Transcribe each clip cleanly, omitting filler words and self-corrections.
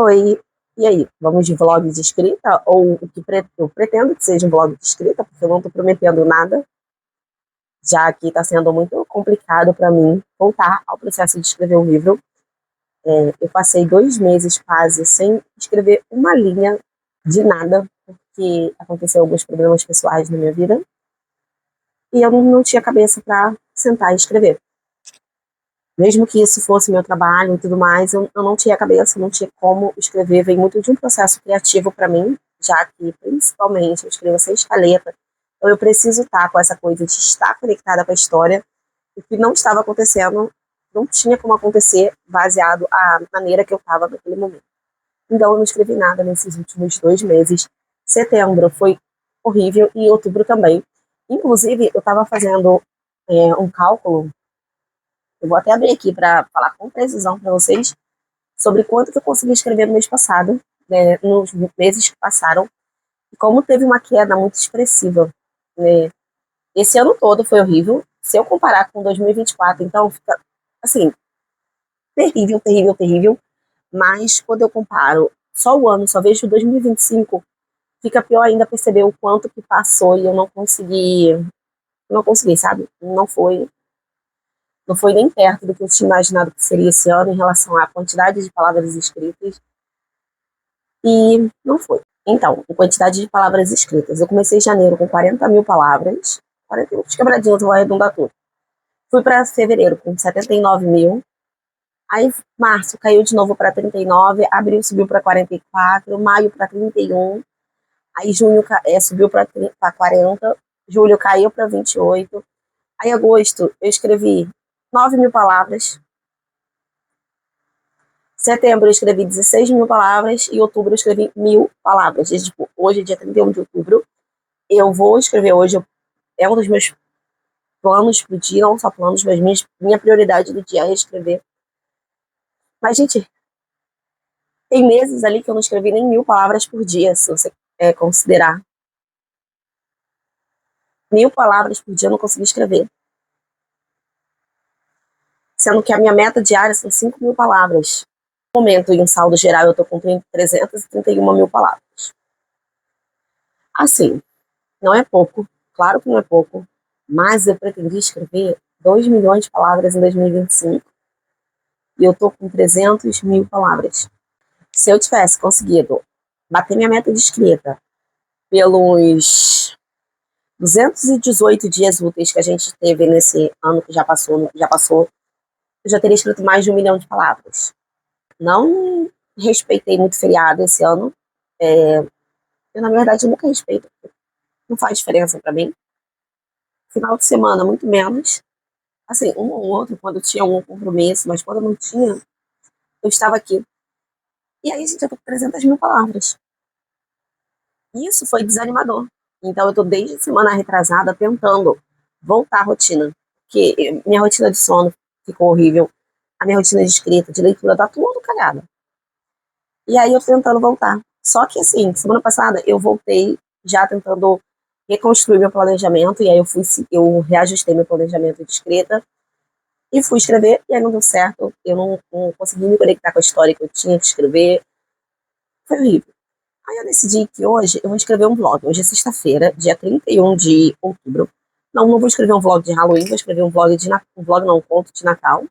Oi, e aí? Vamos de vlog de escrita? Ou o que eu pretendo que seja um vlog de escrita, porque eu não estou prometendo nada, já que está sendo muito complicado para mim voltar ao processo de escrever um livro. Eu passei 2 meses quase sem escrever uma linha de nada, porque aconteceu alguns problemas pessoais na minha vida, e eu não tinha cabeça para sentar e escrever. Mesmo que isso fosse meu trabalho e tudo mais, eu não tinha cabeça, não tinha como escrever. Vem muito de um processo criativo para mim, já que, principalmente, eu escrevo sem escaleta. Então, eu preciso estar com essa coisa de estar conectada com a história. O que não estava acontecendo, não tinha como acontecer, baseado à maneira que eu estava naquele momento. Então, eu não escrevi nada nesses últimos 2 meses. Setembro foi horrível e outubro também. Inclusive, eu estava fazendo um cálculo. Eu vou até abrir aqui para falar com precisão para vocês sobre quanto que eu consegui escrever no mês passado, né, nos meses que passaram, e como teve uma queda muito expressiva. Né. Esse ano todo foi horrível. Se eu comparar com 2024, então fica, assim, terrível, terrível, terrível. Mas quando eu comparo só o ano, só vejo 2025, fica pior ainda perceber o quanto que passou e eu não consegui, sabe? Não foi nem perto do que eu tinha imaginado que seria esse ano em relação à quantidade de palavras escritas, e não foi. Então, em quantidade de palavras escritas, eu comecei em janeiro com 40 mil palavras, 41, quebradinhos, eu vou arredondar tudo. Fui para fevereiro com 79 mil, aí março caiu de novo para 39, abril subiu para 44, maio para 31, aí junho subiu para 40, julho caiu para 28, aí agosto eu escrevi 9 mil palavras, setembro eu escrevi 16 mil palavras e outubro eu escrevi 1.000 palavras. E, tipo, hoje é dia 31 de outubro. Eu vou escrever hoje, é um dos meus planos pro dia, não só planos, mas minha prioridade do dia é escrever. Mas, gente, tem meses ali que eu não escrevi nem 1.000 palavras por dia, se você considerar. 1.000 palavras por dia eu não consegui escrever. Sendo que a minha meta diária são 5 mil palavras. No momento, em saldo geral, eu tô com 331 mil palavras. Assim, não é pouco, claro que não é pouco, mas eu pretendi escrever 2 milhões de palavras em 2025 e eu tô com 300 mil palavras. Se eu tivesse conseguido bater minha meta de escrita pelos 218 dias úteis que a gente teve nesse ano que já passou, eu já teria escrito mais de 1 milhão de palavras. Não respeitei muito feriado esse ano. Eu, na verdade, nunca respeito, não faz diferença para mim. Final de semana, muito menos. Assim, um ou outro, quando tinha algum compromisso, mas quando não tinha, eu estava aqui. E aí, gente, eu tô com 300 mil palavras. Isso foi desanimador. Então, eu tô desde semana retrasada tentando voltar à rotina. Porque minha rotina de sono ficou horrível. A minha rotina de escrita, de leitura, tá tudo cagada. E aí, eu tentando voltar. Só que, assim, semana passada, eu voltei já tentando reconstruir meu planejamento. E aí, eu reajustei meu planejamento de escrita. E fui escrever, e aí não deu certo. Eu não consegui me conectar com a história que eu tinha que escrever. Foi horrível. Aí eu decidi que hoje eu vou escrever um vlog. Hoje é sexta-feira, dia 31 de outubro. Não vou escrever um vlog de Halloween, vou escrever um vlog um conto de Natal.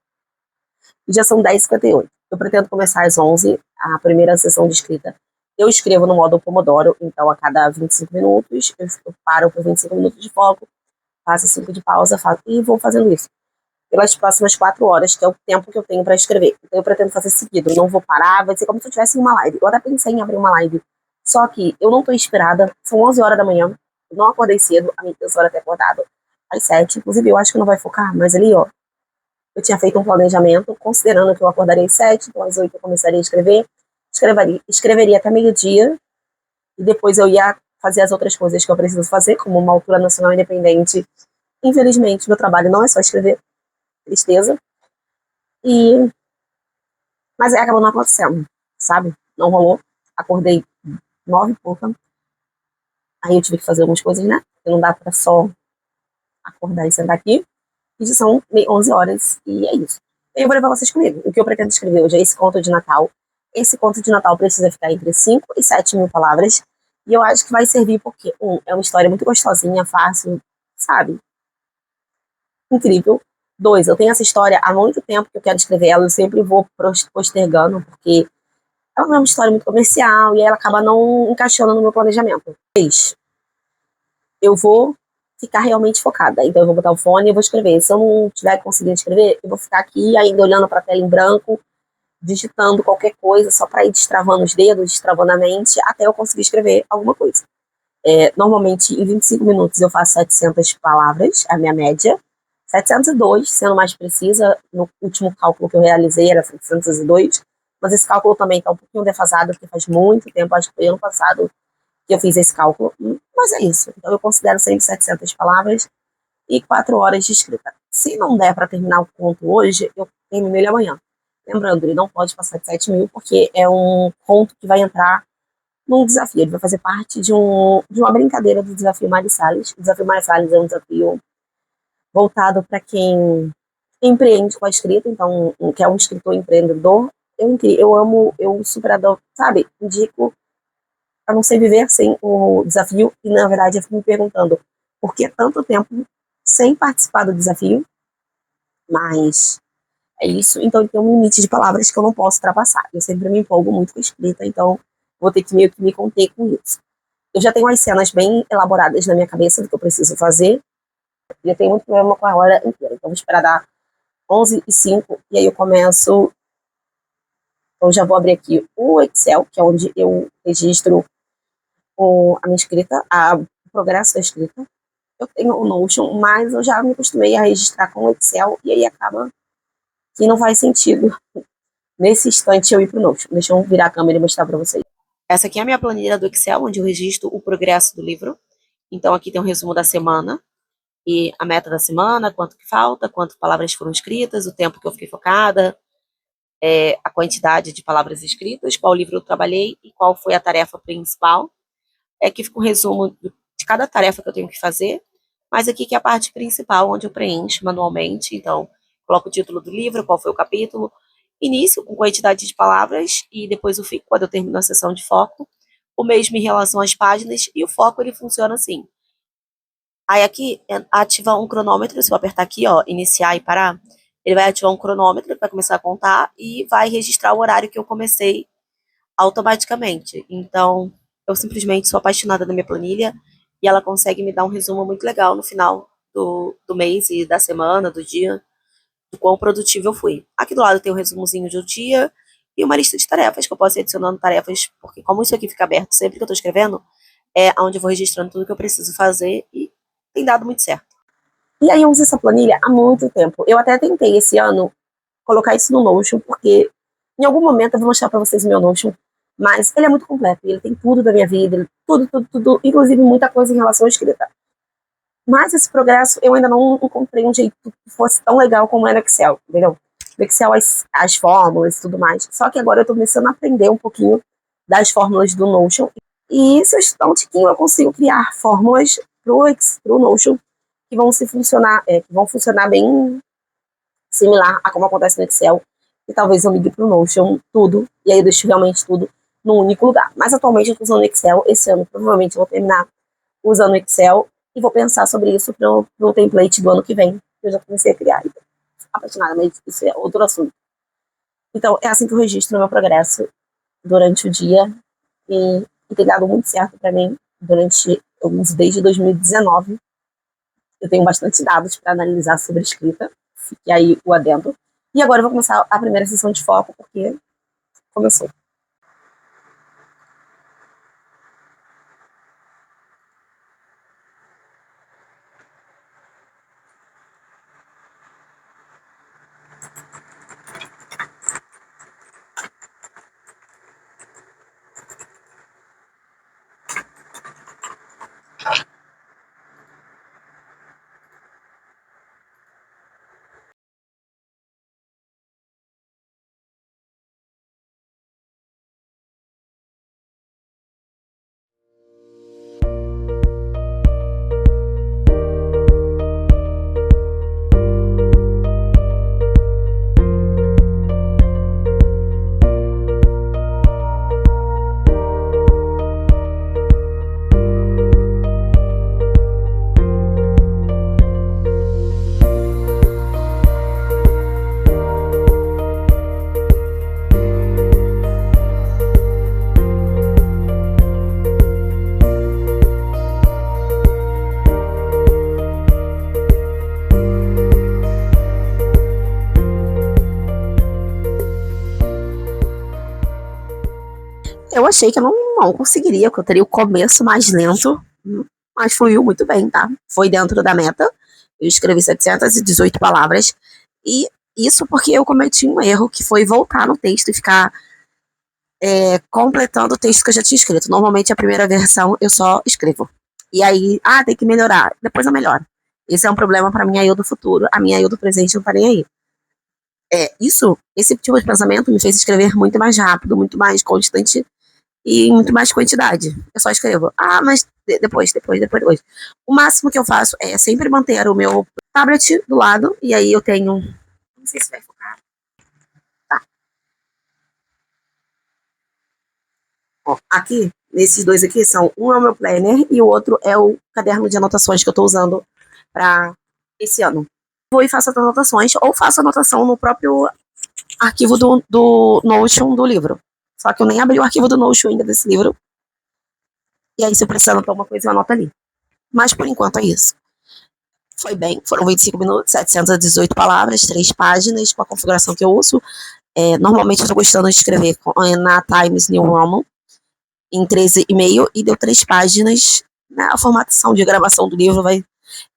E já são 10h58. Eu pretendo começar às 11, a primeira sessão de escrita. Eu escrevo no modo Pomodoro, então a cada 25 minutos, eu paro por 25 minutos de foco, faço 5 de pausa, e vou fazendo isso pelas próximas 4 horas, que é o tempo que eu tenho para escrever. Então eu pretendo fazer seguido, não vou parar, vai ser como se eu tivesse uma live. Eu até pensei em abrir uma live, só que eu não tô inspirada, são 11 horas da manhã, eu não acordei cedo, a minha intenção era ter acordado às 7, inclusive eu acho que não vai focar, mas ali, ó, eu tinha feito um planejamento, considerando que eu acordaria às 7, então às 8 eu começaria a escrever, escreveria até meio-dia, e depois eu ia fazer as outras coisas que eu preciso fazer, como uma autora nacional independente. Infelizmente, meu trabalho não é só escrever, tristeza. Mas aí acabou não acontecendo, sabe? Não rolou. Acordei 9 e pouca. Aí eu tive que fazer algumas coisas, né? Porque não dá pra só acordar e sentar aqui. E já são 11 horas e é isso. Eu vou levar vocês comigo. O que eu pretendo escrever hoje é esse conto de Natal. esse conto de Natal precisa ficar entre 5 e 7 mil palavras. E eu acho que vai servir porque, é uma história muito gostosinha, fácil, sabe? Incrível. Dois, eu tenho essa história há muito tempo que eu quero escrever ela, eu sempre vou postergando, porque ela não é uma história muito comercial e ela acaba não encaixando no meu planejamento. Três, eu vou ficar realmente focada. Então eu vou botar o fone e vou escrever. Se eu não tiver conseguindo escrever, eu vou ficar aqui ainda olhando para a tela em branco, digitando qualquer coisa, só para ir destravando os dedos, destravando a mente, até eu conseguir escrever alguma coisa. Normalmente, em 25 minutos, eu faço 700 palavras, a minha média. 702, sendo mais precisa, no último cálculo que eu realizei era 702, mas esse cálculo também está um pouquinho defasado, porque faz muito tempo, acho que foi ano passado que eu fiz esse cálculo, mas é isso. Então eu considero sempre 700 palavras e 4 horas de escrita. Se não der para terminar o conto hoje, eu termino ele amanhã. Lembrando, ele não pode passar de 7 mil, porque é um conto que vai entrar num desafio. Ele vai fazer parte de uma brincadeira do desafio Mari Salles. O desafio Mari Salles é um desafio voltado para quem empreende com a escrita, então, que é um escritor empreendedor. Eu amo, eu super adoro, sabe? Indico. Eu não sei viver sem o desafio, e na verdade eu fico me perguntando por que tanto tempo sem participar do desafio, mas é isso, então tem um limite de palavras que eu não posso ultrapassar. Eu sempre me empolgo muito com a escrita, então vou ter que meio que me conter com isso. Eu já tenho as cenas bem elaboradas na minha cabeça do que eu preciso fazer, e eu tenho muito problema com a hora inteira, então vou esperar dar 11h05, e aí eu começo. Eu já vou abrir aqui o Excel, que é onde eu registro a minha escrita, o progresso da escrita. Eu tenho o Notion, mas eu já me acostumei a registrar com o Excel, e aí acaba que não faz sentido nesse instante eu ir para o Notion. Deixa eu virar a câmera e mostrar para vocês. Essa aqui é a minha planilha do Excel, onde eu registro o progresso do livro. Então aqui tem um resumo da semana, e a meta da semana, quanto que falta, quantas palavras foram escritas, o tempo que eu fiquei focada, a quantidade de palavras escritas, qual livro eu trabalhei e qual foi a tarefa principal. Aqui fica um resumo de cada tarefa que eu tenho que fazer, mas aqui que é a parte principal, onde eu preencho manualmente. Então, coloco o título do livro, qual foi o capítulo, início com quantidade de palavras e depois o fim, quando eu termino a sessão de foco. O mesmo em relação às páginas, e o foco ele funciona assim. Aí aqui ativa um cronômetro, se eu apertar aqui, ó, iniciar e parar, ele vai ativar um cronômetro para começar a contar e vai registrar o horário que eu comecei automaticamente. Então, eu simplesmente sou apaixonada da minha planilha e ela consegue me dar um resumo muito legal no final do mês e da semana, do dia, do quão produtivo eu fui. Aqui do lado tem um resumozinho do dia e uma lista de tarefas, que eu posso ir adicionando tarefas, porque como isso aqui fica aberto sempre que eu estou escrevendo, é onde eu vou registrando tudo que eu preciso fazer e tem dado muito certo. E aí eu uso essa planilha há muito tempo. Eu até tentei esse ano colocar isso no Notion, porque em algum momento eu vou mostrar para vocês o meu Notion, mas ele é muito completo, ele tem tudo da minha vida, tudo, tudo, tudo, inclusive muita coisa em relação à escrita. Mas esse progresso eu ainda não encontrei um jeito que fosse tão legal como é no Excel, entendeu? No Excel as fórmulas e tudo mais. Só que agora eu tô começando a aprender um pouquinho das fórmulas do Notion. E se eu estudar um tiquinho, eu consigo criar fórmulas pro Notion que vão que vão funcionar bem similar a como acontece no Excel. E talvez eu ligue pro Notion tudo, e aí eu deixo realmente tudo num único lugar. Mas atualmente eu tô usando Excel, esse ano provavelmente eu vou terminar usando Excel e vou pensar sobre isso pro template do ano que vem, que eu já comecei a criar. Então, apaixonada, mas isso é outro assunto. Então, é assim que eu registro o meu progresso durante o dia e tem dado muito certo para mim durante, eu uso desde 2019. Eu tenho bastante dados para analisar sobre escrita, fique aí o adendo. E agora eu vou começar a primeira sessão de foco, porque começou. eu achei que eu não conseguiria, que eu teria o começo mais lento, mas fluiu muito bem, tá? Foi dentro da meta. Eu escrevi 718 palavras. E isso porque eu cometi um erro, que foi voltar no texto e ficar completando o texto que eu já tinha escrito. Normalmente a primeira versão eu só escrevo. E aí, tem que melhorar. Depois eu melhoro. Esse é um problema para minha eu do futuro. A minha eu do presente não tá nem aí. Esse tipo de pensamento me fez escrever muito mais rápido, muito mais constante e muito mais quantidade. Eu só escrevo, mas depois. O máximo que eu faço é sempre manter o meu tablet do lado, e aí eu tenho. Não sei se vai focar. Tá. Ó, aqui, nesses dois aqui, um é o meu planner e o outro é o caderno de anotações que eu tô usando para esse ano. Vou e faço as anotações, ou faço anotação no próprio arquivo do Notion do livro. Só que eu nem abri o arquivo do Notion ainda desse livro. E aí, se eu precisar anotar uma coisa, eu anoto ali. Mas, por enquanto, é isso. Foi bem, foram 25 minutos, 718 palavras, 3 páginas, com a configuração que eu uso. Normalmente, eu estou gostando de escrever na Times New Roman, em 13,5, e deu 3 páginas. A formatação de gravação do livro vai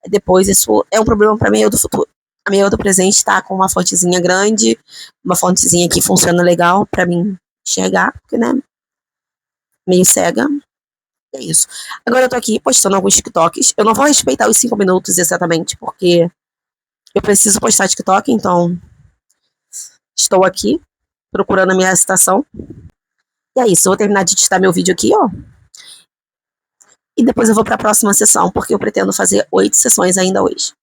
depois. Isso é um problema para mim, eu do futuro. A minha do presente está com uma fontezinha grande, uma fontezinha que funciona legal para mim enxergar, porque, né, meio cega. É isso. Agora eu tô aqui postando alguns TikToks. Eu não vou respeitar os 5 minutos exatamente, porque eu preciso postar TikTok, então estou aqui procurando a minha citação. E é isso, eu vou terminar de editar meu vídeo aqui, ó. E depois eu vou para a próxima sessão, porque eu pretendo fazer 8 sessões ainda hoje.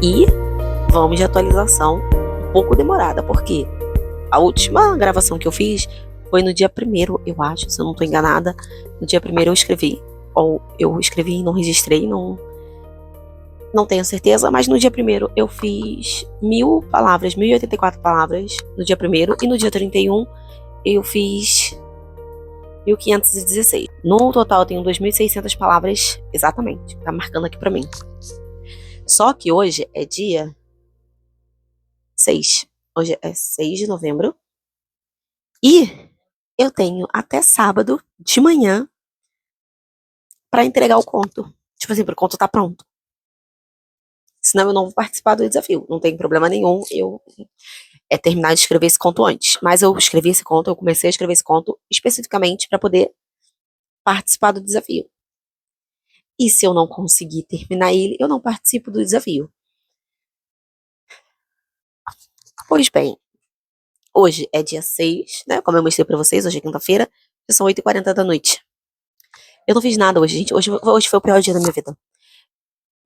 E vamos de atualização um pouco demorada, porque a última gravação que eu fiz foi no dia 1º, eu acho, se eu não estou enganada. No dia 1º eu escrevi, ou eu escrevi e não registrei, não tenho certeza, mas no dia 1º eu fiz 1.000 palavras, 1.084 palavras no dia 1º, e no dia 31 eu fiz 1.516. No total eu tenho 2.600 palavras exatamente, tá marcando aqui pra mim. Só que hoje é dia 6. Hoje é 6 de novembro. E eu tenho até sábado de manhã pra entregar o conto. Tipo assim, pro conto tá pronto. Senão eu não vou participar do desafio. Não tem problema nenhum eu terminar de escrever esse conto antes. Mas eu escrevi esse conto, eu comecei a escrever esse conto especificamente pra poder participar do desafio. E se eu não conseguir terminar ele, eu não participo do desafio. Pois bem, hoje é dia 6, né? Como eu mostrei pra vocês, hoje é quinta-feira, são 8h40 da noite. Eu não fiz nada hoje, gente. Hoje foi o pior dia da minha vida.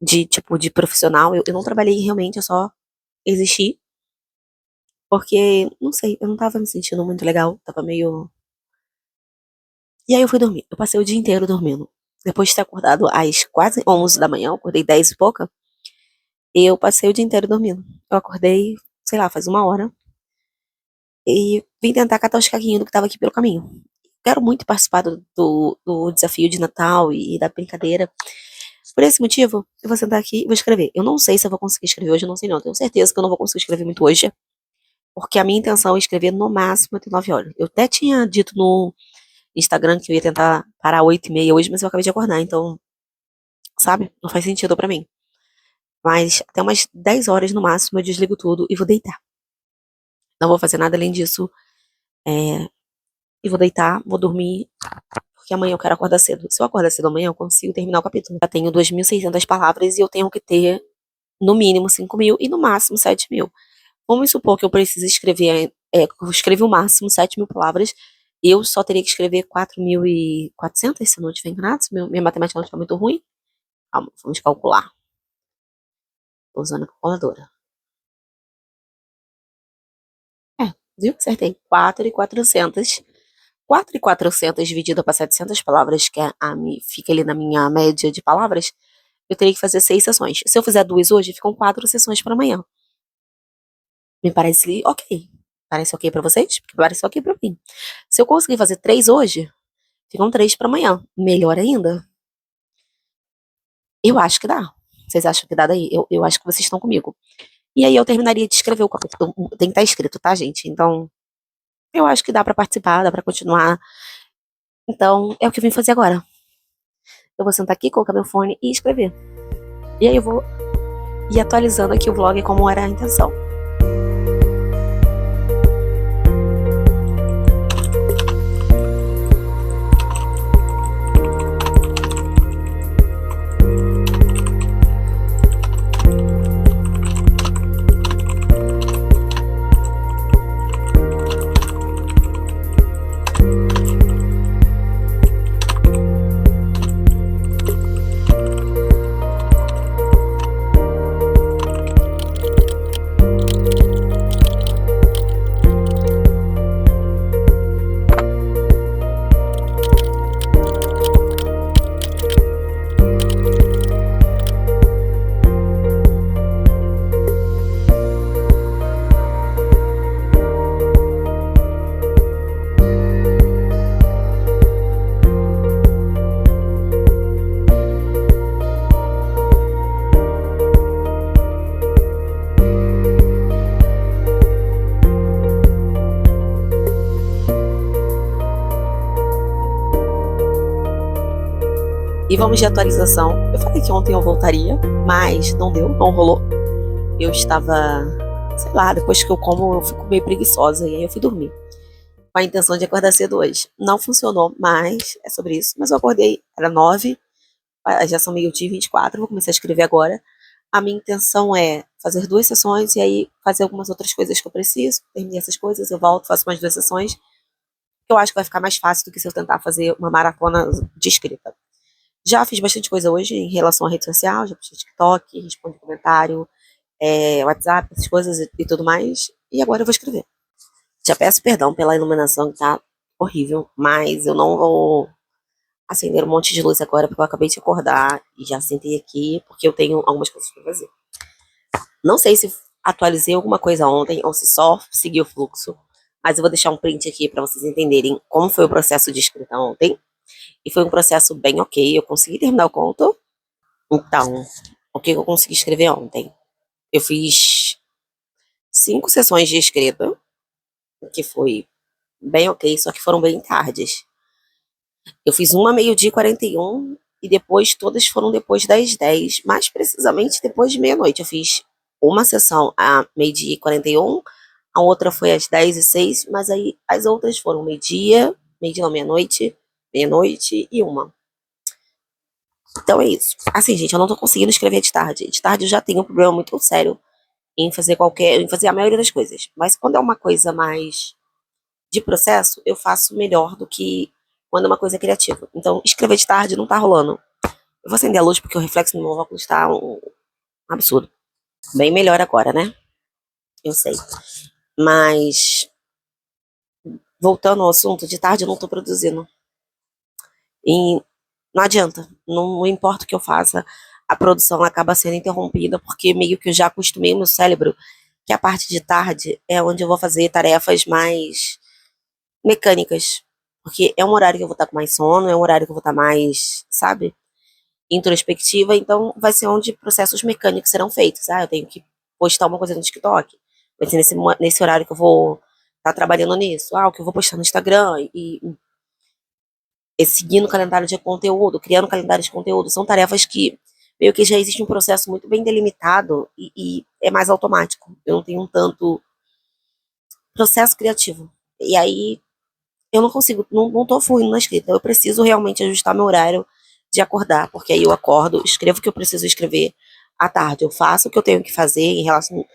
De profissional. Eu não trabalhei realmente, eu só existi. Porque, não sei, eu não tava me sentindo muito legal. Tava meio. E aí eu fui dormir. Eu passei o dia inteiro dormindo. Depois de ter acordado às quase 11 da manhã, eu acordei 10 e pouca. Eu passei o dia inteiro dormindo. Eu acordei, sei lá, faz 1 hora. E vim tentar catar os caquinhos do que tava aqui pelo caminho. Quero muito participar do desafio de Natal e da brincadeira. Por esse motivo, eu vou sentar aqui e vou escrever. Eu não sei se eu vou conseguir escrever hoje, eu não sei não. Eu tenho certeza que eu não vou conseguir escrever muito hoje. Porque a minha intenção é escrever no máximo até 9 horas. Eu até tinha dito no Instagram que eu ia tentar parar 8h30 hoje, mas eu acabei de acordar, então, sabe? Não faz sentido pra mim. Mas até umas 10 horas no máximo eu desligo tudo e vou deitar. Não vou fazer nada além disso e vou deitar, vou dormir, porque amanhã eu quero acordar cedo. Se eu acordar cedo amanhã, eu consigo terminar o capítulo. Já tenho 2.600 palavras e eu tenho que ter no mínimo 5.000 e no máximo 7.000. Vamos supor que eu precise escrever, eu escrevi o máximo 7.000 palavras, eu só teria que escrever 4.400, se eu não estiver enganado, se minha matemática não estiver muito ruim. Calma, vamos calcular. Tô usando a calculadora. Viu? Acertei. 4.400. 4.400 dividido para 700 palavras, que fica ali na minha média de palavras, eu teria que fazer 6 sessões. Se eu fizer 2 hoje, ficam 4 sessões para amanhã. Me parece ok. Parece ok pra vocês? Porque parece ok pra mim. Se eu conseguir fazer 3 hoje, ficam 3 pra amanhã. Melhor ainda. Eu acho que dá. Vocês acham que dá daí? Eu acho que vocês estão comigo. E aí eu terminaria de escrever o capítulo. Tem que estar escrito, tá, gente? Então, eu acho que dá pra participar, dá pra continuar. Então, é o que eu vim fazer agora. Eu vou sentar aqui, colocar meu fone e escrever. E aí eu vou ir atualizando aqui o vlog como era a intenção. E vamos de atualização. Eu falei que ontem eu voltaria, mas não deu, não rolou. Eu estava, sei lá, depois que eu como, eu fico meio preguiçosa e aí eu fui dormir. Com a intenção de acordar cedo hoje. Não funcionou, mas é sobre isso. Mas eu acordei, era 9, já são meio-dia e 24, vou começar a escrever agora. A minha intenção é fazer 2 sessões e aí fazer algumas outras coisas que eu preciso. Terminei essas coisas, eu volto, faço mais 2 sessões. Eu acho que vai ficar mais fácil do que se eu tentar fazer uma maratona de escrita. Já fiz bastante coisa hoje em relação à rede social, já postei TikTok, respondi comentário, WhatsApp, essas coisas e tudo mais. E agora eu vou escrever. Já peço perdão pela iluminação que tá horrível, mas eu não vou acender um monte de luz agora porque eu acabei de acordar e já sentei aqui porque eu tenho algumas coisas pra fazer. Não sei se atualizei alguma coisa ontem ou se só segui o fluxo, mas eu vou deixar um print aqui para vocês entenderem como foi o processo de escrita ontem. E foi um processo bem ok, eu consegui terminar o conto. Então, o que eu consegui escrever ontem? Eu fiz 5 sessões de escrita, que foi bem ok, só que foram bem tardes. Eu fiz uma meio-dia e 41 e depois todas foram depois das 10, mais precisamente depois de meia-noite. Eu fiz uma sessão a meio-dia e 41, a outra foi às 10h06, mas aí as outras foram meio-dia não, meia-noite, meia-noite e uma. Então é isso. Assim, gente, eu não tô conseguindo escrever de tarde. De tarde eu já tenho um problema muito sério em fazer a maioria das coisas. Mas quando é uma coisa mais de processo, eu faço melhor do que quando é uma coisa criativa. Então, escrever de tarde não tá rolando. Eu vou acender a luz porque o reflexo no meu óculos tá um absurdo. Bem melhor agora, né? Eu sei. Mas, voltando ao assunto, de tarde eu não tô produzindo. E não adianta. Não importa o que eu faça, a produção acaba sendo interrompida porque meio que eu já acostumei o meu cérebro que a parte de tarde é onde eu vou fazer tarefas mais mecânicas. Porque é um horário que eu vou estar com mais sono, é um horário que eu vou estar mais, sabe, introspectiva, então vai ser onde processos mecânicos serão feitos. Ah, eu tenho que postar uma coisa no TikTok, vai ser nesse horário que eu vou estar trabalhando nisso. Ah, o que eu vou postar no Instagram e seguindo o calendário de conteúdo, criando calendário de conteúdo, são tarefas que meio que já existe um processo muito bem delimitado e é mais automático. Eu não tenho um tanto processo criativo. E aí eu não consigo, não tô fluindo na escrita. Eu preciso realmente ajustar meu horário de acordar, porque aí eu acordo, escrevo o que eu preciso escrever à tarde. Eu faço o que eu tenho que fazer em relação,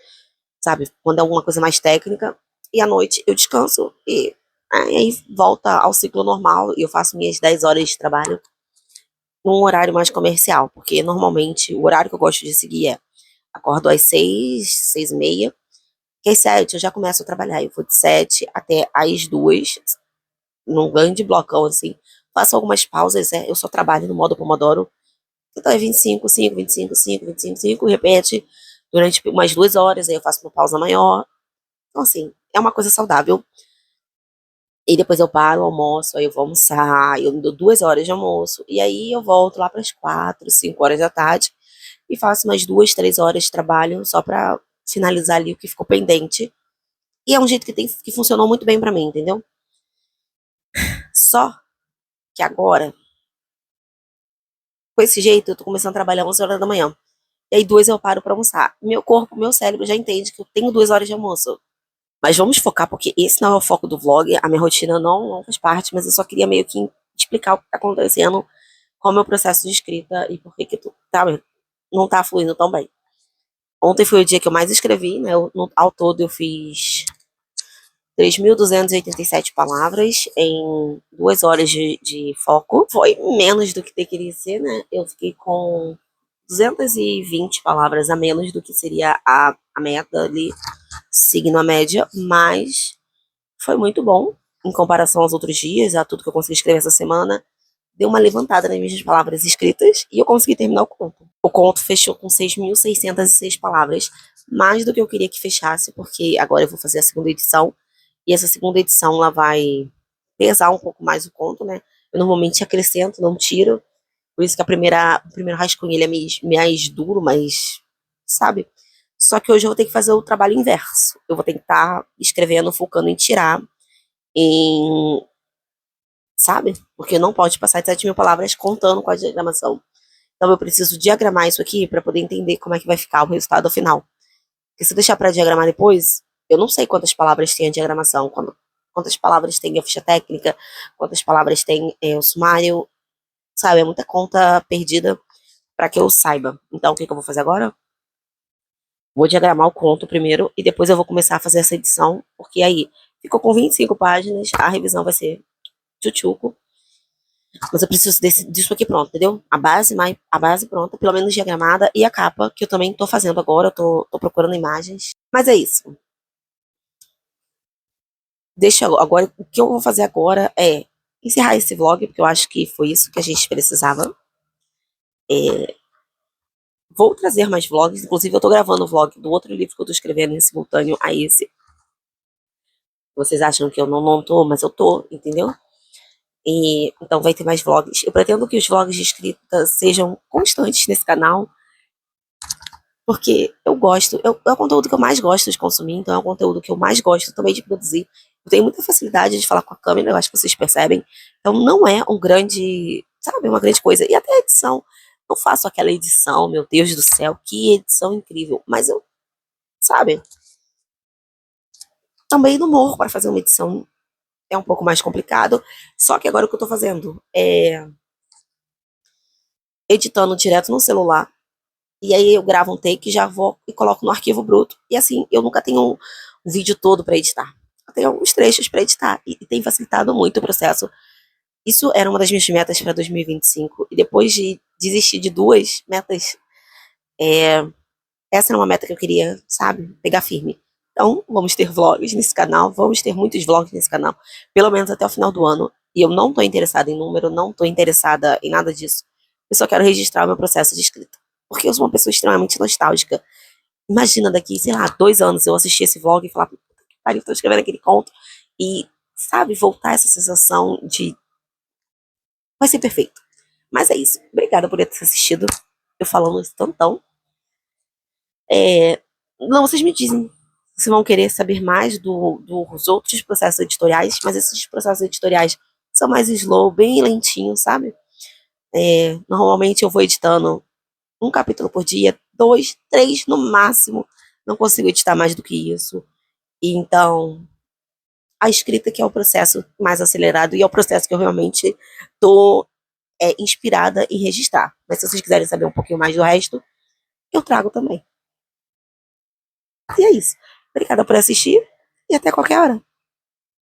sabe, quando é alguma coisa mais técnica, e à noite eu descanso e aí volta ao ciclo normal e eu faço minhas 10 horas de trabalho num horário mais comercial, porque normalmente o horário que eu gosto de seguir é acordo às 6, 6h30, que às 7 eu já começo a trabalhar. Eu vou de 7 até às 2, num grande blocão assim. Faço algumas pausas, eu só trabalho no modo Pomodoro. Então é 25, 5, 25, 5, 25, 5, repete durante umas 2 horas, aí eu faço uma pausa maior. Então, assim, é uma coisa saudável. E depois eu paro, almoço, aí eu vou almoçar, eu me dou 2 horas de almoço, e aí eu volto lá para as 4, 5 horas da tarde e faço umas 2, 3 horas de trabalho só para finalizar ali o que ficou pendente. E é um jeito que funcionou muito bem para mim, entendeu? Só que agora, com esse jeito, eu tô começando a trabalhar 11 horas da manhã. E aí 2 eu paro para almoçar. Meu corpo, meu cérebro já entende que eu tenho 2 horas de almoço. Mas vamos focar, porque esse não é o foco do vlog, a minha rotina não faz parte, mas eu só queria meio que explicar o que tá acontecendo qual é o meu processo de escrita e por que que tu, sabe, não tá fluindo tão bem. Ontem foi o dia que eu mais escrevi, né? Ao todo eu fiz 3.287 palavras em 2 horas de foco. Foi menos do que deveria ser, né? Eu fiquei com 220 palavras a menos do que seria a meta ali, seguindo a média, mas foi muito bom em comparação aos outros dias, a tudo que eu consegui escrever essa semana. Deu uma levantada nas minhas palavras escritas e eu consegui terminar o conto. O conto fechou com 6.606 palavras, mais do que eu queria que fechasse, porque agora eu vou fazer a segunda edição, e essa segunda edição ela vai pesar um pouco mais o conto, né? Eu normalmente acrescento, não tiro, por isso que o primeiro rascunho ele é mais duro, mais, sabe? Só que hoje eu vou ter que fazer o trabalho inverso. Eu vou ter que estar escrevendo, focando em tirar, em, sabe? Porque não pode passar de 7.000 palavras contando com a diagramação. Então eu preciso diagramar isso aqui para poder entender como é que vai ficar o resultado final. Porque se eu deixar para diagramar depois, eu não sei quantas palavras tem a diagramação, quantas palavras tem a ficha técnica, quantas palavras tem o sumário, sabe? É muita conta perdida para que eu saiba. Então o que que eu vou fazer agora? Vou diagramar o conto primeiro e depois eu vou começar a fazer essa edição, porque aí ficou com 25 páginas, a revisão vai ser tchutchuco. Mas eu preciso disso aqui pronto, entendeu? A base pronta, pelo menos diagramada, e a capa, que eu também tô fazendo agora, eu tô procurando imagens. Mas é isso. Agora, o que eu vou fazer agora é encerrar esse vlog, porque eu acho que foi isso que a gente precisava. Vou trazer mais vlogs, inclusive eu tô gravando o vlog do outro livro que eu tô escrevendo em simultâneo a esse. Vocês acham que eu não tô, mas eu tô, entendeu? E então vai ter mais vlogs. Eu pretendo que os vlogs de escrita sejam constantes nesse canal, porque eu gosto, é o conteúdo que eu mais gosto de consumir, então é o conteúdo que eu mais gosto também de produzir. Eu tenho muita facilidade de falar com a câmera, eu acho que vocês percebem. Então não é um grande, sabe, uma grande coisa. E até a edição, não faço aquela edição, meu Deus do céu, que edição incrível. Mas eu, sabe, também não morro para fazer uma edição, é um pouco mais complicado. Só que agora o que eu tô fazendo é editando direto no celular. E aí eu gravo um take, já vou e coloco no arquivo bruto. E assim, eu nunca tenho um vídeo todo para editar. Eu tenho alguns trechos para editar. E tem facilitado muito o processo. Isso era uma das minhas metas para 2025. E depois de desistir de 2 metas, essa era uma meta que eu queria, sabe, pegar firme. Então, vamos ter vlogs nesse canal. Vamos ter muitos vlogs nesse canal. Pelo menos até o final do ano. E eu não tô interessada em número, não tô interessada em nada disso. Eu só quero registrar o meu processo de escrita. Porque eu sou uma pessoa extremamente nostálgica. Imagina daqui, sei lá, 2 anos eu assistir esse vlog e falar, puta que pariu, tô escrevendo aquele conto. E, sabe, voltar essa sensação de. Vai ser perfeito. Mas é isso. Obrigada por ter assistido. Eu falando isso tantão. Não, vocês me dizem se vão querer saber mais dos outros processos editoriais, mas esses processos editoriais são mais slow, bem lentinhos, sabe? Normalmente eu vou editando um capítulo por dia, 2, 3 no máximo. Não consigo editar mais do que isso. E então, a escrita, que é o processo mais acelerado e é o processo que eu realmente tô inspirada em registrar. Mas se vocês quiserem saber um pouquinho mais do resto, eu trago também. E é isso. Obrigada por assistir e até qualquer hora.